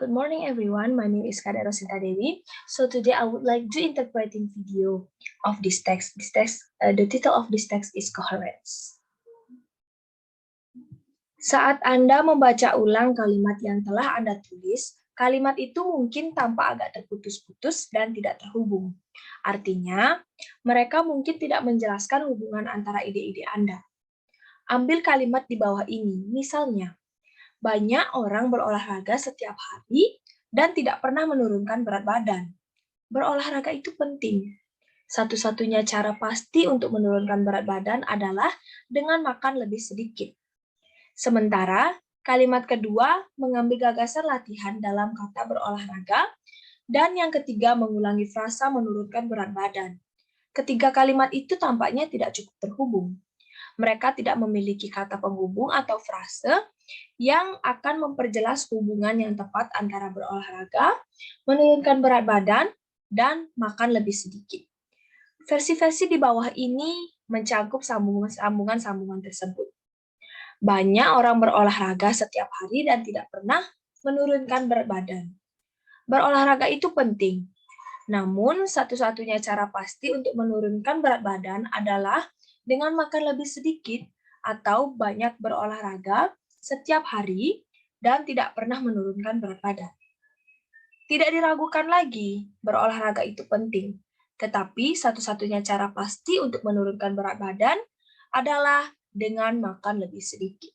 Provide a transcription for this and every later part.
Good morning, everyone. My name is Kada Rosinta Dewi. So today I would like to interpreting video of this text. The title of this text is Coherence. Saat Anda membaca ulang kalimat yang telah Anda tulis, kalimat itu mungkin tampak agak terputus-putus dan tidak terhubung. Artinya, mereka mungkin tidak menjelaskan hubungan antara ide-ide Anda. Ambil kalimat di bawah ini, misalnya, banyak orang berolahraga setiap hari dan tidak pernah menurunkan berat badan. Berolahraga itu penting. Satu-satunya cara pasti untuk menurunkan berat badan adalah dengan makan lebih sedikit. Sementara, kalimat kedua mengambil gagasan latihan dalam kata berolahraga, dan yang ketiga mengulangi frasa menurunkan berat badan. Ketiga kalimat itu tampaknya tidak cukup terhubung. Mereka tidak memiliki kata penghubung atau frase yang akan memperjelas hubungan yang tepat antara berolahraga, menurunkan berat badan, dan makan lebih sedikit. Versi-versi di bawah ini mencakup sambungan-sambungan tersebut. Banyak orang berolahraga setiap hari dan tidak pernah menurunkan berat badan. Berolahraga itu penting, namun satu-satunya cara pasti untuk menurunkan berat badan adalah dengan makan lebih sedikit atau banyak berolahraga setiap hari dan tidak pernah menurunkan berat badan. Tidak diragukan lagi, berolahraga itu penting. Tetapi satu-satunya cara pasti untuk menurunkan berat badan adalah dengan makan lebih sedikit.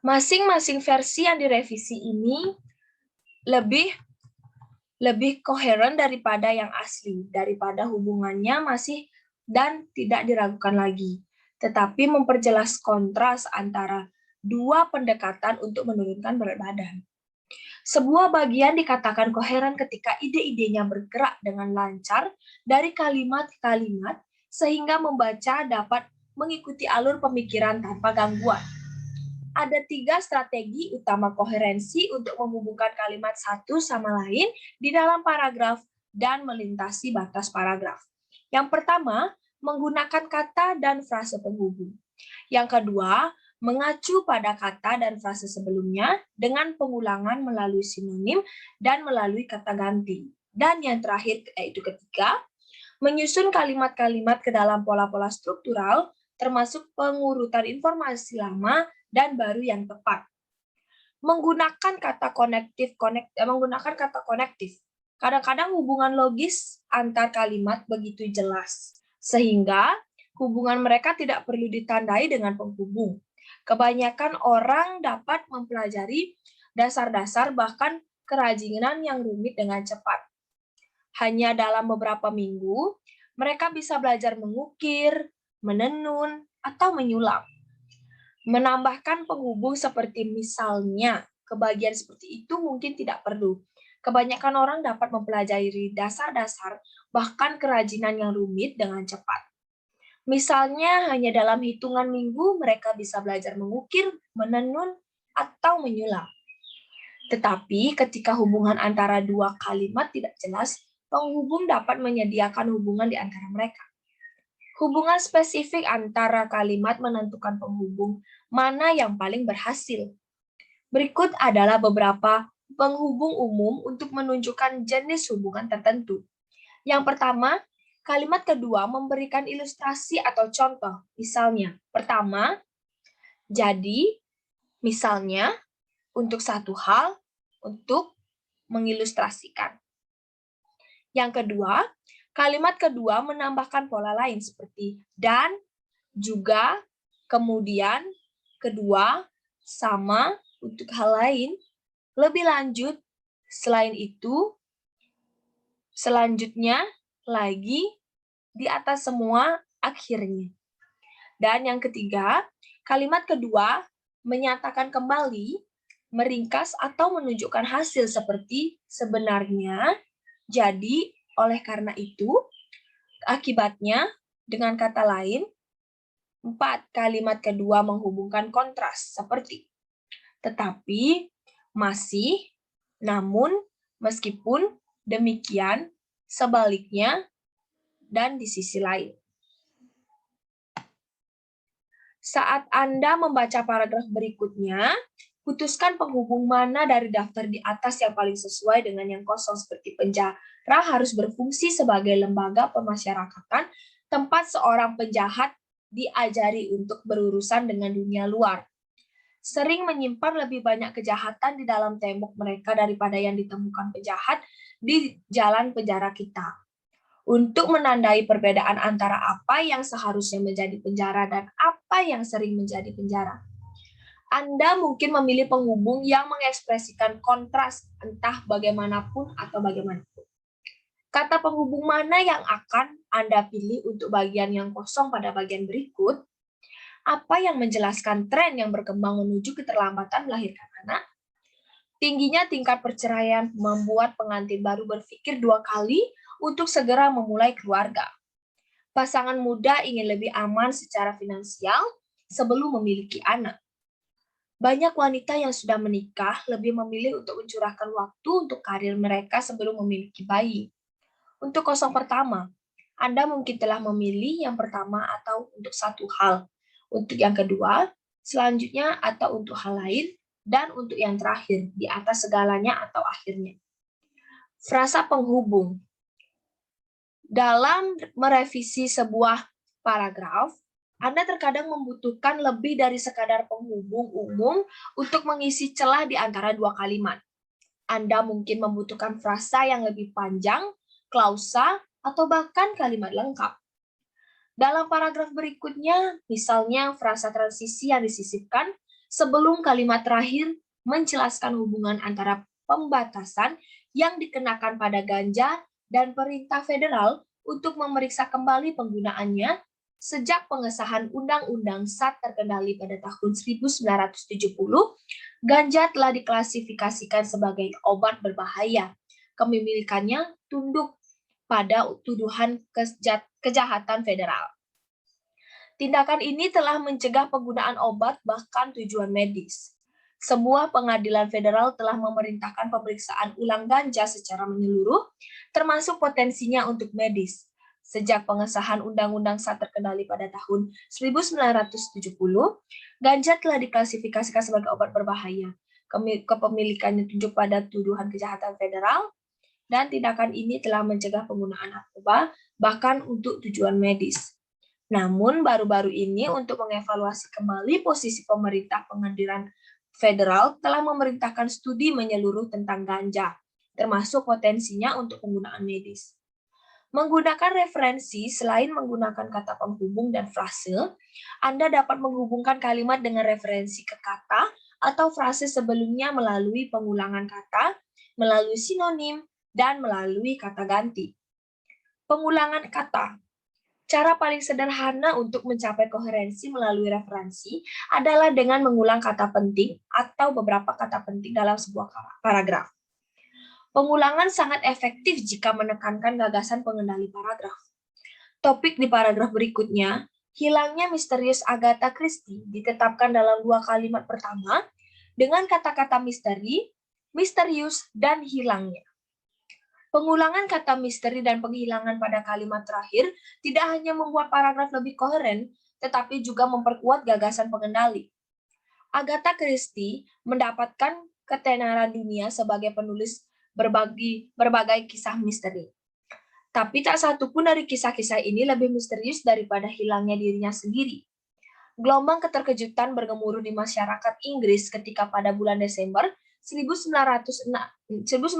Masing-masing versi yang direvisi ini lebih koheren daripada yang asli, daripada hubungannya masih dan tidak diragukan lagi, tetapi memperjelas kontras antara dua pendekatan untuk menurunkan berat badan. Sebuah bagian dikatakan koheren ketika ide-idenya bergerak dengan lancar dari kalimat ke kalimat, sehingga membaca dapat mengikuti alur pemikiran tanpa gangguan. Ada 3 strategi utama koherensi untuk menghubungkan kalimat satu sama lain di dalam paragraf dan melintasi batas paragraf. Yang pertama, menggunakan kata dan frase penghubung. Yang kedua, mengacu pada kata dan frase sebelumnya dengan pengulangan melalui sinonim dan melalui kata ganti. Dan yang terakhir, yaitu ketiga, menyusun kalimat-kalimat ke dalam pola-pola struktural, termasuk pengurutan informasi lama dan baru yang tepat. Menggunakan kata konektif. Kadang-kadang hubungan logis antar kalimat begitu jelas, sehingga hubungan mereka tidak perlu ditandai dengan penghubung. Kebanyakan orang dapat mempelajari dasar-dasar bahkan kerajinan yang rumit dengan cepat. Hanya dalam beberapa minggu, mereka bisa belajar mengukir, menenun, atau menyulap. Menambahkan penghubung seperti misalnya, kebagian seperti itu mungkin tidak perlu. Kebanyakan orang dapat mempelajari dasar-dasar, bahkan kerajinan yang rumit dengan cepat. Misalnya, hanya dalam hitungan minggu mereka bisa belajar mengukir, menenun, atau menyulap. Tetapi ketika hubungan antara dua kalimat tidak jelas, penghubung dapat menyediakan hubungan di antara mereka. Hubungan spesifik antara kalimat menentukan penghubung mana yang paling berhasil. Berikut adalah beberapa penghubung umum untuk menunjukkan jenis hubungan tertentu. Yang pertama, kalimat kedua memberikan ilustrasi atau contoh. Misalnya, pertama, jadi, misalnya, untuk satu hal, untuk mengilustrasikan. Yang kedua, kalimat kedua menambahkan pola lain seperti dan, juga, kemudian, kedua, sama, untuk hal lain, lebih lanjut, selain itu, selanjutnya, lagi, di atas semua, akhirnya. Dan yang ketiga, kalimat kedua menyatakan kembali, meringkas atau menunjukkan hasil seperti sebenarnya, jadi, oleh karena itu, akibatnya, dengan kata lain. 4. Kalimat kedua menghubungkan kontras seperti tetapi, masih, namun, meskipun, demikian, sebaliknya, dan di sisi lain. Saat Anda membaca paragraf berikutnya, Putuskan penghubung mana dari daftar di atas yang paling sesuai dengan yang kosong, seperti penjara harus berfungsi sebagai lembaga pemasyarakatan tempat seorang penjahat diajari untuk berurusan dengan dunia luar. Sering menyimpan lebih banyak kejahatan di dalam tembok mereka daripada yang ditemukan penjahat di jalan penjara kita. Untuk menandai perbedaan antara apa yang seharusnya menjadi penjara dan apa yang sering menjadi penjara, Anda mungkin memilih penghubung yang mengekspresikan kontras entah bagaimanapun atau bagaimanapun. Kata penghubung mana yang akan Anda pilih untuk bagian yang kosong pada bagian berikut? Apa yang menjelaskan tren yang berkembang menuju keterlambatan melahirkan anak? Tingginya tingkat perceraian membuat pengantin baru berpikir 2 kali untuk segera memulai keluarga. Pasangan muda ingin lebih aman secara finansial sebelum memiliki anak. Banyak wanita yang sudah menikah lebih memilih untuk mencurahkan waktu untuk karir mereka sebelum memiliki bayi. Untuk kosong pertama, Anda mungkin telah memilih yang pertama atau untuk satu hal. Untuk yang kedua, selanjutnya atau untuk hal lain, dan untuk yang terakhir, di atas segalanya atau akhirnya. Frasa penghubung. Dalam merevisi sebuah paragraf, Anda terkadang membutuhkan lebih dari sekadar penghubung umum untuk mengisi celah di antara dua kalimat. Anda mungkin membutuhkan frasa yang lebih panjang, klausa, atau bahkan kalimat lengkap. Dalam paragraf berikutnya, misalnya frasa transisi yang disisipkan sebelum kalimat terakhir menjelaskan hubungan antara pembatasan yang dikenakan pada ganja dan perintah federal untuk memeriksa kembali penggunaannya sejak pengesahan Undang-Undang SAT terkendali pada tahun 1970, ganja telah diklasifikasikan sebagai obat berbahaya. Kepemilikannya tunduk pada tuduhan kejahatan federal. Tindakan ini telah mencegah penggunaan obat bahkan tujuan medis. Sebuah pengadilan federal telah memerintahkan pemeriksaan ulang ganja secara menyeluruh, termasuk potensinya untuk medis. Sejak pengesahan Undang-Undang SAT terkendali pada tahun 1970, ganja telah diklasifikasikan sebagai obat berbahaya. Kepemilikannya tunjuk pada tuduhan kejahatan federal, dan tindakan ini telah mencegah penggunaan narkoba, bahkan untuk tujuan medis. Namun, baru-baru ini untuk mengevaluasi kembali posisi pemerintah pengadilan federal telah memerintahkan studi menyeluruh tentang ganja, termasuk potensinya untuk penggunaan medis. Menggunakan referensi selain menggunakan kata penghubung dan frase, Anda dapat menghubungkan kalimat dengan referensi ke kata atau frase sebelumnya melalui pengulangan kata, melalui sinonim, dan melalui kata ganti. Pengulangan kata. Cara paling sederhana untuk mencapai koherensi melalui referensi adalah dengan mengulang kata penting atau beberapa kata penting dalam sebuah paragraf. Pengulangan sangat efektif jika menekankan gagasan pengendali paragraf. Topik di paragraf berikutnya, hilangnya misterius Agatha Christie ditetapkan dalam dua kalimat pertama dengan kata-kata misteri, misterius, dan hilangnya. Pengulangan kata misteri dan penghilangan pada kalimat terakhir tidak hanya membuat paragraf lebih koheren, tetapi juga memperkuat gagasan pengendali. Agatha Christie mendapatkan ketenaran dunia sebagai penulis berbagai kisah misteri. Tapi tak satu pun dari kisah-kisah ini lebih misterius daripada hilangnya dirinya sendiri. Gelombang keterkejutan bergemuruh di masyarakat Inggris ketika pada bulan Desember 1926,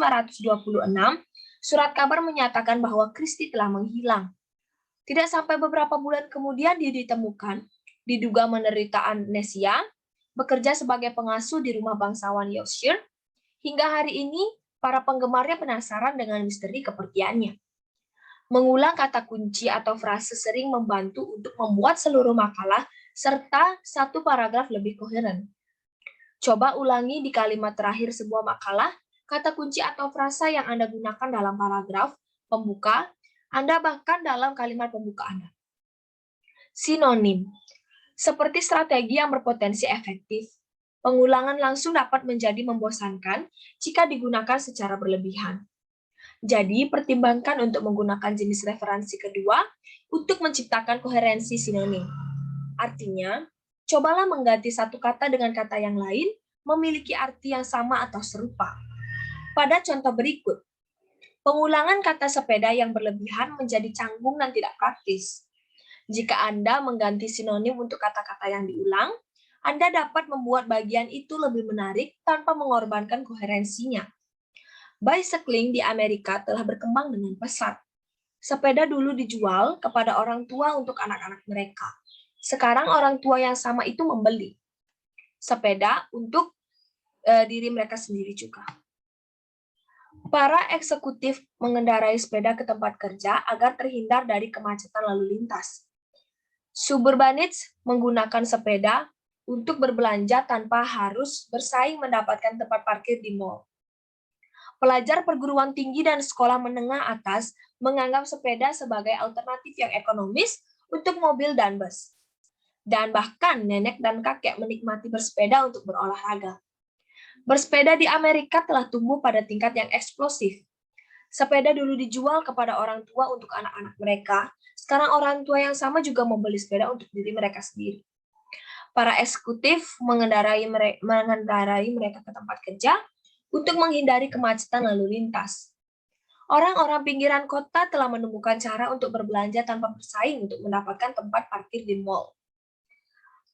surat kabar menyatakan bahwa Christie telah menghilang. Tidak sampai beberapa bulan kemudian dia ditemukan, diduga menderita amnesia, bekerja sebagai pengasuh di rumah bangsawan Yorkshire. Hingga hari ini, para penggemarnya penasaran dengan misteri kepergiannya. Mengulang kata kunci atau frase sering membantu untuk membuat seluruh makalah serta satu paragraf lebih koheren. Coba ulangi di kalimat terakhir sebuah makalah, kata kunci atau frasa yang Anda gunakan dalam paragraf pembuka, Anda bahkan dalam kalimat pembuka Anda. Sinonim. Seperti strategi yang berpotensi efektif, pengulangan langsung dapat menjadi membosankan jika digunakan secara berlebihan. Jadi, pertimbangkan untuk menggunakan jenis referensi kedua untuk menciptakan koherensi sinonim. Artinya, cobalah mengganti satu kata dengan kata yang lain memiliki arti yang sama atau serupa. Pada contoh berikut, pengulangan kata sepeda yang berlebihan menjadi canggung dan tidak praktis. Jika Anda mengganti sinonim untuk kata-kata yang diulang, Anda dapat membuat bagian itu lebih menarik tanpa mengorbankan koherensinya. Bicycling di Amerika telah berkembang dengan pesat. Sepeda dulu dijual kepada orang tua untuk anak-anak mereka. Sekarang orang tua yang sama itu membeli sepeda untuk diri mereka sendiri juga. Para eksekutif mengendarai sepeda ke tempat kerja agar terhindar dari kemacetan lalu lintas. Suburbanites menggunakan sepeda untuk berbelanja tanpa harus bersaing mendapatkan tempat parkir di mall. Pelajar perguruan tinggi dan sekolah menengah atas menganggap sepeda sebagai alternatif yang ekonomis untuk mobil dan bus. Dan bahkan nenek dan kakek menikmati bersepeda untuk berolahraga. Bersepeda di Amerika telah tumbuh pada tingkat yang eksplosif. Sepeda dulu dijual kepada orang tua untuk anak-anak mereka. Sekarang orang tua yang sama juga membeli sepeda untuk diri mereka sendiri. Para eksekutif mengendarai mereka ke tempat kerja untuk menghindari kemacetan lalu lintas. Orang-orang pinggiran kota telah menemukan cara untuk berbelanja tanpa bersaing untuk mendapatkan tempat parkir di mall.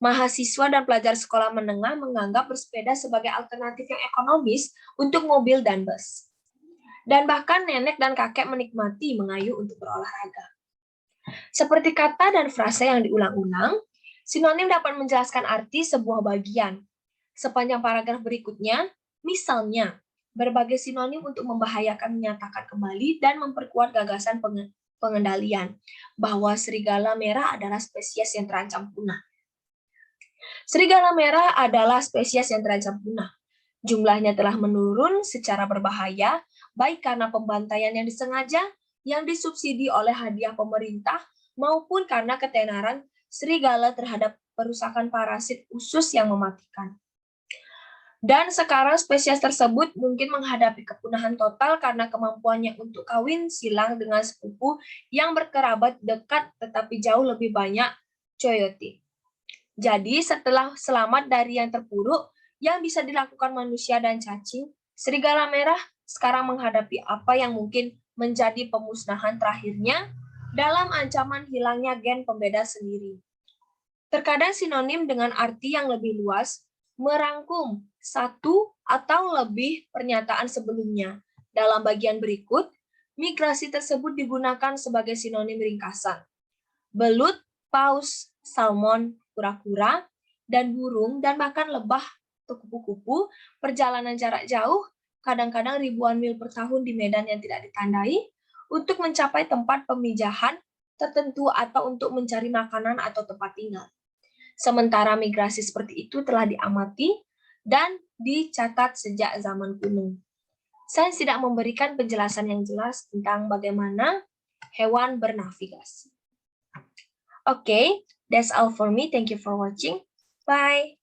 Mahasiswa dan pelajar sekolah menengah menganggap bersepeda sebagai alternatif yang ekonomis untuk mobil dan bus. Dan bahkan nenek dan kakek menikmati mengayuh untuk berolahraga. Seperti kata dan frase yang diulang-ulang, sinonim dapat menjelaskan arti sebuah bagian. Sepanjang paragraf berikutnya, misalnya, berbagai sinonim untuk membahayakan menyatakan kembali dan memperkuat gagasan pengendalian bahwa serigala merah adalah spesies yang terancam punah. Serigala merah adalah spesies yang terancam punah. Jumlahnya telah menurun secara berbahaya, baik karena pembantaian yang disengaja, yang disubsidi oleh hadiah pemerintah, maupun karena ketenaran serigala terhadap perusakan parasit usus yang mematikan. Dan sekarang spesies tersebut mungkin menghadapi kepunahan total karena kemampuannya untuk kawin silang dengan sepupu yang berkerabat dekat tetapi jauh lebih banyak coyote. Jadi, setelah selamat dari yang terpuruk yang bisa dilakukan manusia dan cacing, serigala merah sekarang menghadapi apa yang mungkin menjadi pemusnahan terakhirnya dalam ancaman hilangnya gen pembeda sendiri. Terkadang sinonim dengan arti yang lebih luas merangkum satu atau lebih pernyataan sebelumnya. Dalam bagian berikut, migrasi tersebut digunakan sebagai sinonim ringkasan. Belut, paus, salmon, kura-kura, dan burung, dan bahkan lebah atau kupu-kupu, perjalanan jarak jauh, kadang-kadang ribuan mil per tahun di medan yang tidak ditandai, untuk mencapai tempat pemijahan tertentu atau untuk mencari makanan atau tempat tinggal. Sementara migrasi seperti itu telah diamati dan dicatat sejak zaman kuno. Sains tidak memberikan penjelasan yang jelas tentang bagaimana hewan bernavigasi. Okay, that's all for me. Thank you for watching. Bye.